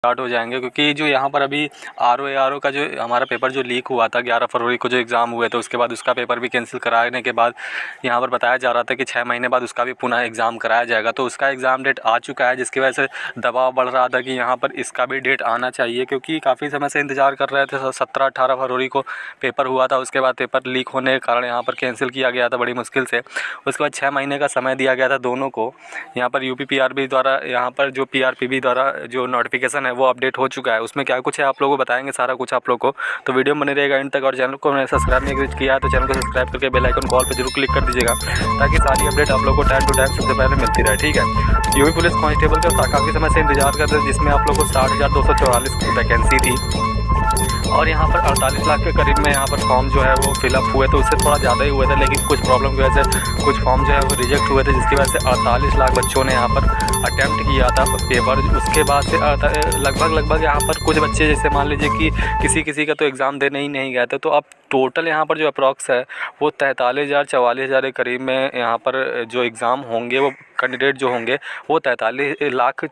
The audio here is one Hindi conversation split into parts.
स्टार्ट हो जाएंगे, क्योंकि जो यहाँ पर अभी आर ओ का जो हमारा पेपर जो लीक हुआ था 11 फरवरी को जो एग्ज़ाम हुए थे, उसके बाद उसका पेपर भी कैंसिल कराने के बाद यहाँ पर बताया जा रहा था कि 6 महीने बाद उसका भी पुनः एग्ज़ाम कराया जाएगा। तो उसका एग्ज़ाम डेट आ चुका है, जिसकी वजह से दबाव बढ़ रहा था कि यहाँ पर इसका भी डेट आना चाहिए, क्योंकि काफ़ी समय से इंतज़ार कर रहे थे। 17-18 फरवरी को पेपर हुआ था, उसके बाद पेपर लीक होने के कारण यहाँ पर कैंसिल किया गया था बड़ी मुश्किल से। उसके बाद 6 महीने का समय दिया गया था दोनों को। यहाँ पर UP-PRB द्वारा, यहाँ पर जो PRPB द्वारा जो नोटिफिकेशन है वो अपडेट हो चुका है। उसमें क्या कुछ है आप लोगों को बताएंगे सारा कुछ आप लोगों को, तो वीडियो में बने रहेगा एंड तक। और चैनल को मैंने सब्सक्राइब नहीं किया है तो चैनल को सब्सक्राइब करके बेल आइकन कॉल पर जरूर क्लिक कर दीजिएगा, ताकि सारी अपडेट आप लोगों को टाइम टू टाइम सबसे पहले मिलती रहे। ठीक है, यूपी पुलिस कांस्टेबल का काफ़ी समय से इंतजार कर रहे थे, जिसमें आप लोगों को 60,244 वैकेंसी थी और यहाँ पर 48 लाख के करीब में यहाँ पर फॉर्म जो है वो फिलअप हुए थे। उससे थोड़ा ज़्यादा ही हुए थे, लेकिन कुछ प्रॉब्लम की वजह से कुछ फॉर्म जो है वो रिजेक्ट हुए थे, जिसकी वजह से 48 लाख बच्चों ने यहाँ पर अटैम्प्ट किया था पेपर। उसके बाद से लगभग यहाँ पर कुछ बच्चे, जैसे मान लीजिए कि किसी का तो एग्ज़ाम देने ही नहीं गए थे, तो अब टोटल यहाँ पर जो अप्रॉक्स है वो 43,000-44,000 के करीब में यहाँ पर जो एग्ज़ाम होंगे, वो कैंडिडेट जो होंगे वो 43 लाख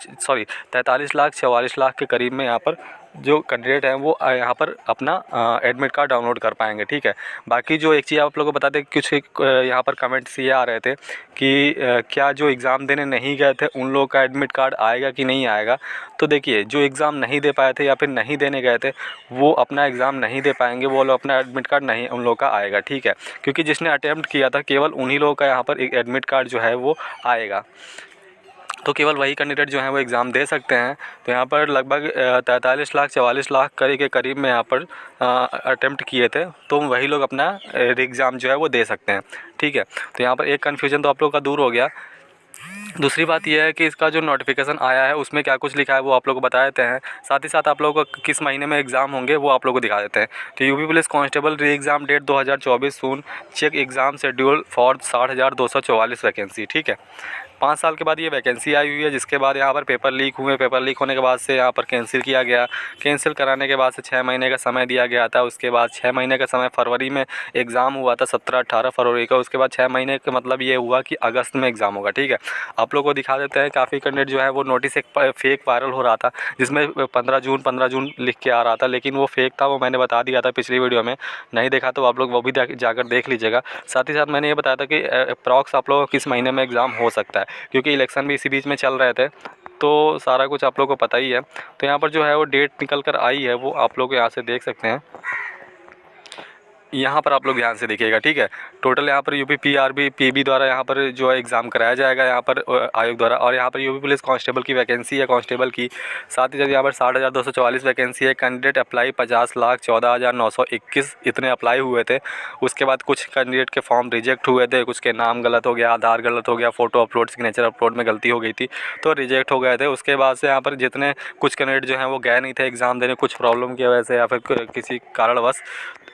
44 लाख के करीब में यहाँ पर जो कैंडिडेट हैं वो यहाँ पर अपना एडमिट कार्ड डाउनलोड कर पाएंगे। ठीक है, बाकी जो एक चीज़ आप लोगों को बता दें, कुछ यहाँ पर कमेंट्स ये आ रहे थे कि क्या जो एग्ज़ाम देने नहीं गए थे उन लोगों का एडमिट कार्ड आएगा कि नहीं आएगा। तो देखिए, जो एग्ज़ाम नहीं दे पाए थे या फिर नहीं देने गए थे वो अपना एग्ज़ाम नहीं दे पाएंगे, वो लोग अपना एडमिट कार्ड नहीं उन लोगों का आएगा। ठीक है, क्योंकि जिसने अटैम्प्ट किया था केवल उन्हीं लोगों का यहाँ पर एक एडमिट कार्ड जो है वो आएगा, तो केवल वही कैंडिडेट जो हैं वो एग्ज़ाम दे सकते हैं। तो यहाँ पर लगभग 43 लाख 44 लाख के करीब में यहाँ पर अटैम्प्ट किए थे, तो वही लोग अपना एग्ज़ाम जो है वो दे सकते हैं। ठीक है, तो यहाँ पर एक कन्फ्यूजन तो आप लोग का दूर हो गया। दूसरी बात यह है कि इसका जो नोटिफिकेशन आया है उसमें क्या कुछ लिखा है वो आप लोगों को बता देते हैं। साथ ही साथ आप लोगों को किस महीने में एग्ज़ाम होंगे वो आप लोगों को दिखा देते हैं। तो UP police constable re exam date 2024 soon check exam schedule for 60,244 vacancy. ठीक है, 5 साल के बाद ये वैकेंसी आई हुई है, जिसके बाद यहाँ पर पेपर लीक हुए। पेपर लीक होने के बाद से यहाँ पर कैंसिल किया गया। कैंसिल कराने के बाद से 6 महीने का समय दिया गया था। उसके बाद 6 महीने का समय फरवरी में एग्ज़ाम हुआ था, 17-18 फरवरी का। उसके बाद 6 महीने का मतलब ये हुआ कि अगस्त में एग्ज़ाम होगा। ठीक है, आप लोग को दिखा देते हैं। काफ़ी कैंडिडेट जो है वो नोटिस एक फेक वायरल हो रहा था, जिसमें 15 जून लिख के आ रहा था, लेकिन वो फेक था। वो मैंने बता दिया था पिछली वीडियो में, नहीं देखा तो आप लोग वो भी जाकर देख लीजिएगा। साथ ही साथ मैंने ये बताया था कि अप्रॉक्स आप लोगों को किस महीने में एग्ज़ाम हो सकता है, क्योंकि इलेक्शन भी इसी बीच में चल रहे थे, तो सारा कुछ आप लोगों को पता ही है। तो यहाँ पर जो है वो डेट निकल कर आई है, वो आप लोग यहाँ से देख सकते हैं। यहाँ पर आप लोग ध्यान से देखिएगा। ठीक है, टोटल यहाँ पर UP-PRB द्वारा यहाँ पर जो है एग्ज़ाम कराया जाएगा यहाँ पर आयोग द्वारा। और यहाँ पर यूपी पुलिस कांस्टेबल की वैकेंसी है कांस्टेबल की। साथ ही साथ यहाँ पर 60,244 वैकेंसी है। कैंडिडेट अप्लाई 50,14,921 इतने अप्लाई हुए थे। उसके बाद कुछ कैंडिडेट के फॉर्म रिजेक्ट हुए थे, कुछ के नाम गलत हो गया, आधार गलत हो गया, फ़ोटो अपलोड, सिग्नेचर अपलोड में गलती हो गई थी, तो रिजेक्ट हो गए थे। उसके बाद से यहाँ पर जितने कुछ कैंडिडेट जो हैं वो गए नहीं थे एग्ज़ाम देने, कुछ प्रॉब्लम की वजह से या फिर किसी कारणवश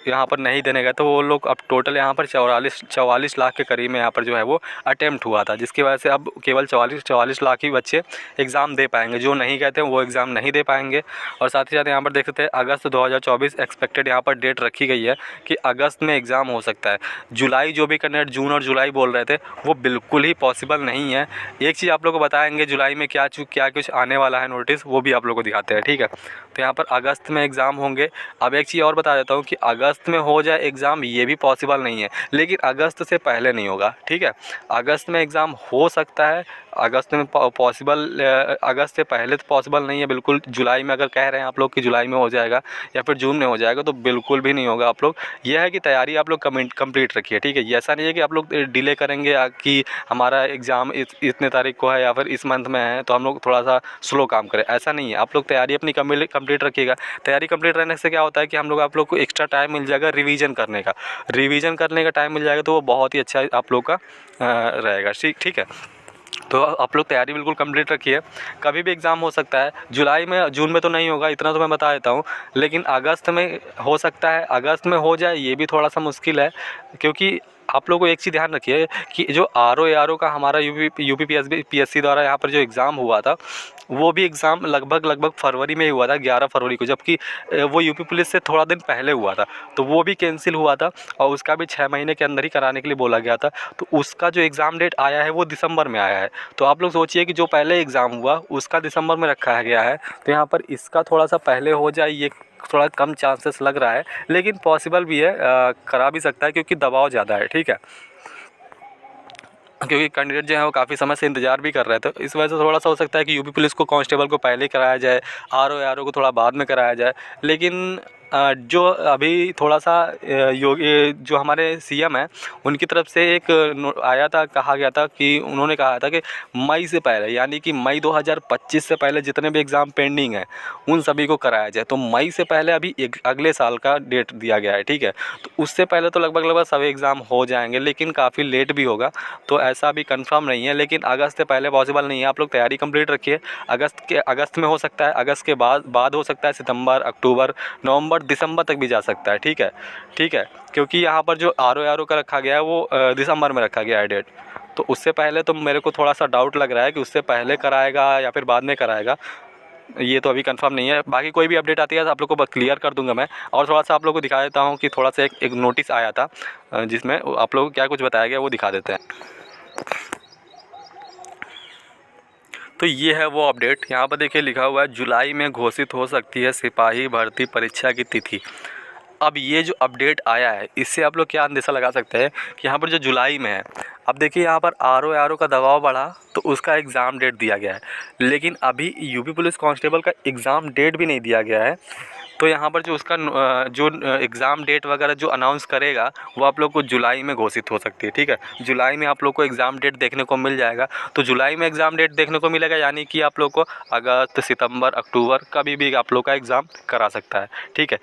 यहाँ पर नहीं देने गए, तो वो लोग अब टोटल यहाँ पर 44 लाख के करीब में यहाँ पर जो है वो अटैम्प्ट हुआ था, जिसकी वजह से अब केवल 44 लाख ही बच्चे एग्ज़ाम दे पाएंगे। जो नहीं गए थे वो एग्ज़ाम नहीं दे पाएंगे। और साथ ही साथ यहाँ पर देख सकते हैं अगस्त 2024 एक्सपेक्टेड यहाँ पर डेट रखी गई है कि अगस्त में एग्ज़ाम हो सकता है। जुलाई जो भी कैंडिडेट जून और जुलाई बोल रहे थे वो बिल्कुल ही पॉसिबल नहीं है। एक चीज़ आप लोग को बताएंगे, जुलाई में क्या कुछ आने वाला है नोटिस, वो भी आप लोग को दिखाते हैं। ठीक है, तो यहाँ पर अगस्त में एग्ज़ाम होंगे। अब एक चीज़ और बता देता हूँ कि अगस्त में हो जाए एग्ज़ाम ये भी पॉसिबल नहीं है, लेकिन अगस्त से पहले नहीं होगा। ठीक है, अगस्त में एग्ज़ाम हो सकता है, अगस्त में पॉसिबल, अगस्त से पहले तो पॉसिबल नहीं है बिल्कुल। जुलाई में अगर कह रहे हैं आप लोग कि जुलाई में हो जाएगा या फिर जून में हो जाएगा, तो बिल्कुल भी नहीं होगा। आप लोग यह है कि तैयारी आप लोग कंप्लीट रखिए। ठीक है, ये ऐसा नहीं है कि आप लोग डिले करेंगे कि हमारा एग्ज़ाम इतने तारीख को है या फिर इस मंथ में है तो हम लोग थोड़ा सा स्लो काम करें, ऐसा नहीं है। आप लोग तैयारी अपनी कंप्लीट रखिएगा। तैयारी कंप्लीट रहने से क्या होता है कि आप लोग को एक्स्ट्रा टाइम मिल जाएगा रिवीजन करने का टाइम मिल जाएगा, तो वो बहुत ही अच्छा आप लोग का रहेगा। ठीक है, तो आप लोग तैयारी बिल्कुल कंप्लीट रखिए। कभी भी एग्ज़ाम हो सकता है, जुलाई में जून में तो नहीं होगा, इतना तो मैं बता देता हूँ, लेकिन अगस्त में हो सकता है। अगस्त में हो जाए ये भी थोड़ा सा मुश्किल है, क्योंकि आप लोगों को एक चीज़ ध्यान रखिए कि जो आर का हमारा यूपी पीएससी द्वारा यहाँ पर जो एग्ज़ाम हुआ था, वो भी एग्ज़ाम लगभग फरवरी में ही हुआ था, 11 फरवरी को, जबकि वो यूपी पुलिस से थोड़ा दिन पहले हुआ था, तो वो भी कैंसिल हुआ था और उसका भी 6 महीने के अंदर ही कराने के लिए बोला गया था। तो उसका जो एग्ज़ाम डेट आया है वो दिसंबर में आया है। तो आप लोग सोचिए कि जो पहले एग्ज़ाम हुआ उसका दिसंबर में रखा गया है, तो यहाँ पर इसका थोड़ा सा पहले हो जाए ये थोड़ा कम चांसेस लग रहा है, लेकिन पॉसिबल भी है, करा भी सकता है क्योंकि दबाव ज़्यादा है, ठीक है। क्योंकि कैंडिडेट जो है वो काफ़ी समय से इंतज़ार भी कर रहे थे, तो इस वजह से थोड़ा सा हो सकता है कि यूपी पुलिस को कांस्टेबल को पहले कराया जाए, आर ओ को थोड़ा बाद में कराया जाए। लेकिन जो अभी थोड़ा सा योगी जो हमारे सीएम हैं उनकी तरफ से एक आया था, कहा गया था कि उन्होंने कहा था कि मई से पहले, यानी कि मई 2025 से पहले जितने भी एग्ज़ाम पेंडिंग हैं उन सभी को कराया जाए। तो मई से पहले अभी एक अगले साल का डेट दिया गया है, ठीक है। तो उससे पहले तो लगभग सभी एग्ज़ाम हो जाएंगे, लेकिन काफ़ी लेट भी होगा, तो ऐसा अभी कंफर्म नहीं है। लेकिन अगस्त से पहले पॉसिबल नहीं है। आप लोग तैयारी कंप्लीट रखिए। अगस्त में हो सकता है, अगस्त के बाद हो सकता है सितंबर, अक्टूबर, नवंबर, दिसंबर तक भी जा सकता है, ठीक है, ठीक है। क्योंकि यहाँ पर जो आर ओ का रखा गया है वो दिसंबर में रखा गया है डेट, तो उससे पहले तो मेरे को थोड़ा सा डाउट लग रहा है कि उससे पहले कराएगा या फिर बाद में कराएगा, ये तो अभी कंफर्म नहीं है। बाकी कोई भी अपडेट आती है तो आप लोग को क्लियर कर दूंगा मैं। और थोड़ा सा आप लोग को दिखा देता हूँ कि थोड़ा सा एक नोटिस आया था जिसमें आप लोग को क्या कुछ बताया गया वो दिखा देते हैं। तो ये है वो अपडेट। यहाँ पर देखिए लिखा हुआ है जुलाई में घोषित हो सकती है सिपाही भर्ती परीक्षा की तिथि। अब ये जो अपडेट आया है इससे आप लोग क्या अंदेशा लगा सकते हैं कि यहाँ पर जो जुलाई में है, अब देखिए यहाँ पर आर ओ का दबाव बढ़ा तो उसका एग्ज़ाम डेट दिया गया है, लेकिन अभी यूपी पुलिस कांस्टेबल का एग्ज़ाम डेट भी नहीं दिया गया है। तो यहाँ पर जो उसका जो एग्ज़ाम डेट वगैरह जो अनाउंस करेगा वो आप लोग को जुलाई में घोषित हो सकती है, ठीक है। जुलाई में आप लोग को एग्ज़ाम डेट देखने को मिल जाएगा। तो जुलाई में एग्ज़ाम डेट देखने को मिलेगा, यानी कि आप लोग को अगस्त, सितंबर, अक्टूबर कभी भी आप लोग का एग्ज़ाम करा सकता है, ठीक है।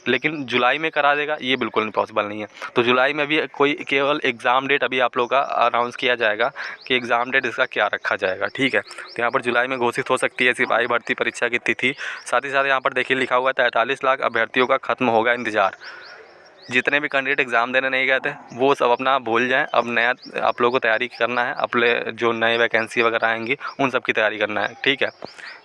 लेकिन जुलाई में करा देगा ये बिल्कुल पॉसिबल नहीं है। तो जुलाई में भी कोई केवल एग्ज़ाम डेट अभी आप लोग का अनाउंस किया जाएगा कि एग्ज़ाम डेट इसका क्या रखा जाएगा, ठीक है। तो यहाँ पर जुलाई में घोषित हो सकती है सिपाही भर्ती परीक्षा की तिथि। साथ ही साथ यहाँ पर देखिए लिखा हुआ है 43 लाख अभ्यर्थियों का खत्म होगा इंतज़ार। जितने भी कैंडिडेट एग्ज़ाम देने नहीं गए थे वो सब अपना भूल जाएं, अब नया आप लोगों को तैयारी करना है, अपने जो नए वैकेंसी वगैरह आएंगी उन सब की तैयारी करना है, ठीक है।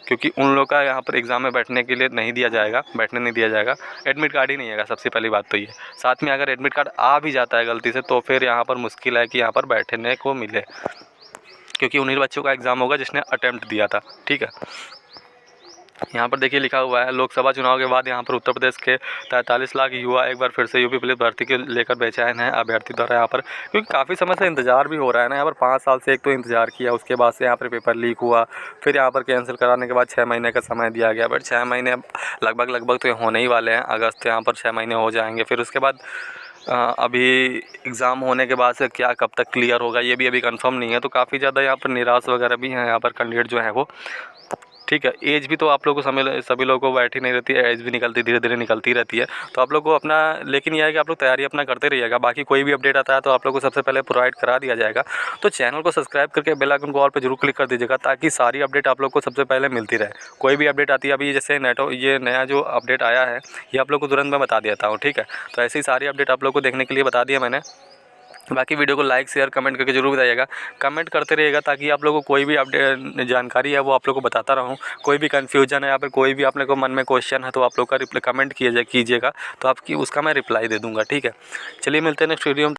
क्योंकि उन लोग का यहाँ पर एग्ज़ाम में बैठने के लिए नहीं दिया जाएगा, बैठने नहीं दिया जाएगा, एडमिट कार्ड ही नहीं आएगा, सबसे पहली बात तो ये। साथ में अगर एडमिट कार्ड आ भी जाता है गलती से तो फिर यहाँ पर मुश्किल है कि यहाँ पर बैठने को मिले, क्योंकि उन्हीं बच्चों का एग्ज़ाम होगा जिसने अटेम्प्ट दिया था, ठीक है। यहाँ पर देखिए लिखा हुआ है लोकसभा चुनाव के बाद यहाँ पर उत्तर प्रदेश के 43 लाख युवा एक बार फिर से यूपी पुलिस भर्ती के लेकर बेचैन है अभ्यर्थी द्वारा यहाँ पर, क्योंकि काफ़ी समय से इंतजार भी हो रहा है ना। यहाँ पर 5 साल से एक तो इंतजार किया, उसके बाद से यहाँ पर पेपर लीक हुआ, फिर यहाँ पर कैंसिल कराने के बाद 6 महीने का समय दिया गया। बट 6 महीने लगभग तो होने ही वाले हैं, अगस्त यहाँ पर 6 महीने हो जाएंगे। फिर उसके बाद अभी एग्ज़ाम होने के बाद से क्या कब तक क्लियर होगा ये भी अभी कंफर्म नहीं है। तो काफ़ी ज़्यादा यहाँ पर निराश वगैरह भी हैं यहाँ पर कैंडिडेट जो है वो, ठीक है। एज भी तो आप लोगों को सभी लोगों को बैठी नहीं रहती है, एज भी निकलती धीरे धीरे निकलती रहती है। तो आप लोग को अपना, लेकिन यह है कि आप लोग तैयारी अपना करते रहिएगा। बाकी कोई भी अपडेट आता है तो आप लोग को सबसे पहले प्रोवाइड करा दिया जाएगा। तो चैनल को सब्सक्राइब करके बेल आइकन को ऑल पे जरूर क्लिक कर दीजिएगा ताकि सारी अपडेट आप लोग को सबसे पहले मिलती रहे। कोई भी अपडेट आती है, अभी जैसे ये नया जो अपडेट आया है ये आप लोग को तुरंत मैं बता देता हूँ, ठीक है। तो ऐसी सारी अपडेट आप लोग को देखने के लिए बता दिया मैंने। बाकी वीडियो को लाइक शेयर कमेंट करके जरूर बताइएगा, कमेंट करते रहिएगा ताकि आप लोगों को कोई भी अपडेट जानकारी है वो आप लोग को बताता रहूँ। कोई भी कन्फ्यूजन है या फिर कोई भी आप लोग को मन में क्वेश्चन है तो आप लोग का कमेंट कीजिएगा, तो आपकी उसका मैं रिप्लाई दे दूँगा, ठीक है। चलिए मिलते हैं नेक्स्ट वीडियो में।